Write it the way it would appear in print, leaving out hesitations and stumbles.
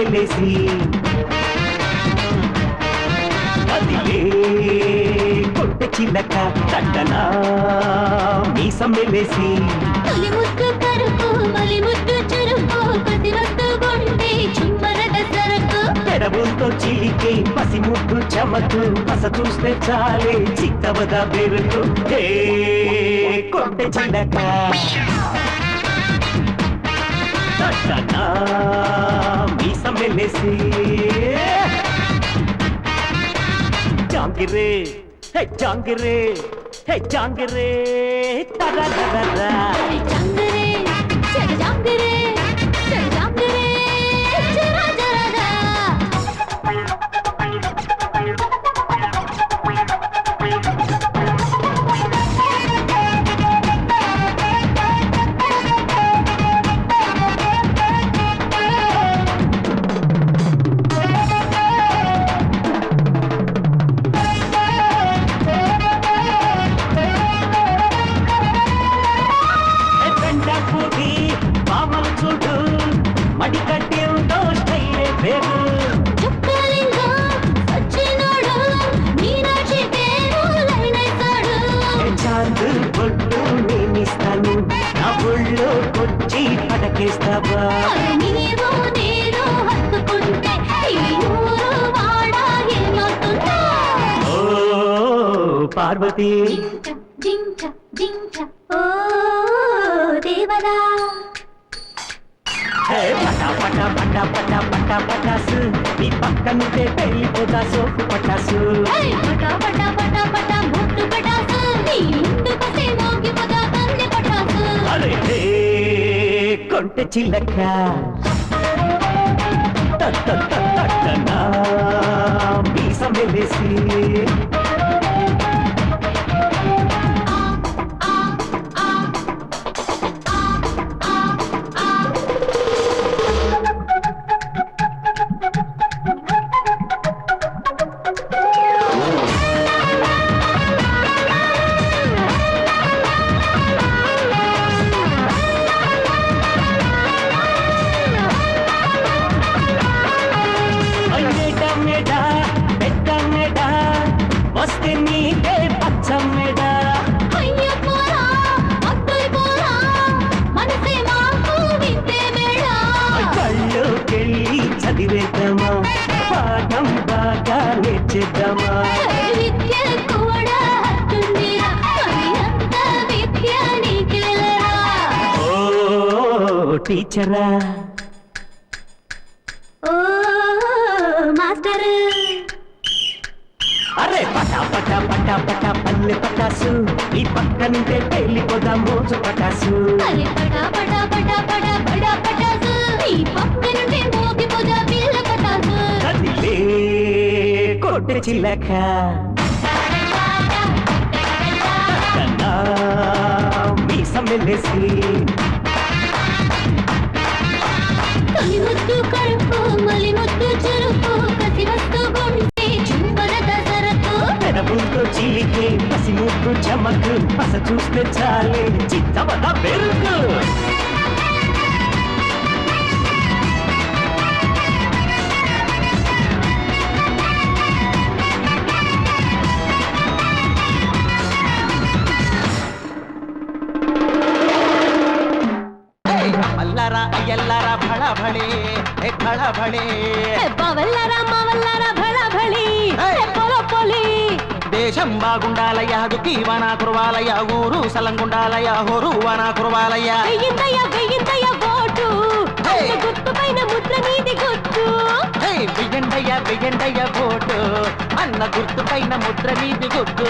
మీసమెలేసి అదిలే కొట్టె చిలక తండనా మీసమెలేసి తొలి ముద్దు కరుకు మలి ముద్దు చురుకు ప్రతి వస్తు గుండె చుమ్మరద సరకు పెడబులతో చిలికే పసి ముద్దు చమకు పస చూస్తే చాలే చిక్కవద బెరుకు హే కొట్టె చిలక తండనా మీసమెలేసి జాంగిరే హే జాంగిరే హే జాంగిరే తరరరర జాంగరే జగ జాంగరే జగ జాంగరే జరా జరా చూడు మడి కట్టిందో స్టైలే వేరు చుక్కలింగో సచ్చినోడు మీనాక్షి పేరు లైనైతాడు చాందు బొట్టు నేనిస్తాను నా ఒళ్ళో కొచ్చి పడకేస్తావా నీవు నేను హత్తుకుంటే ఈ ఊరు వాడ ఏమవుతుందో ఓ పార్వతి జింక జింక ఓ దేవదా పటా పటా పటా పటా పటా పటాసు నీ పక్కనుంటే పెళ్ళిపోదా సోపు పటాసు పటా పటా పటా పటా ముట్టు పటాసు నీ ఇందు కసే మోగిపోదా కన్నె పటాసు అరే కొంటె చిలక తట్టనా మీసమెలేసి వస్తే నీకే పచ్చమ్మేడా అయ్య పోరా అత్తయ్య పోరా మనసే మాకు వింటే మేడా కళ్ళుకెళ్ళి చదివేద్దామా పాఠం బాగా నేర్చేద్దామా విద్య కూడా హత్తుందిరా మరి అంత విద్య నీకెలరా ఓ టీచరా ఓ మాస్టర్ అరే పటా పటా పటా పటా పల్లె పటాసు ఈ పక్కనుంటే పెళ్ళిపోదా మోజు పటాసు అరే పటా పటా పటా పటా పటా పటాసు ఈ పక్క నుండి మోగిపోదా పిల్ల పటాసు అదిలే కొట్టె చిలక తట్టనా మీసమెలేసి తొలి ముద్దు కరుపు మలి ముద్దు చురుకు కసి వస్తు గుండె చుంబరద సరకు పెదవులతో చిలికే పసి ముద్దు చమకు పస చూస్తే చాలే చిత్తవద బెరుకు అల్లరా అయ్యల్లారా భళ భళే భళ భళే బావల్లారా మావల్లారా భళ భళి పొల పొలి దేశం బాగుండాలయ్యా దుఃఖీవనా కురవాలయ్యా ఊరు సలంగుండాలయ్యా హోరువనా కురవాలయ్యా వెయ్యిందయ్య ఓటు గుర్తు పైన ముద్ర నీది గుర్తు వెయ్యండయ్య ఓటు అన్న గుర్తు పైన ముద్ర నీది గుర్తు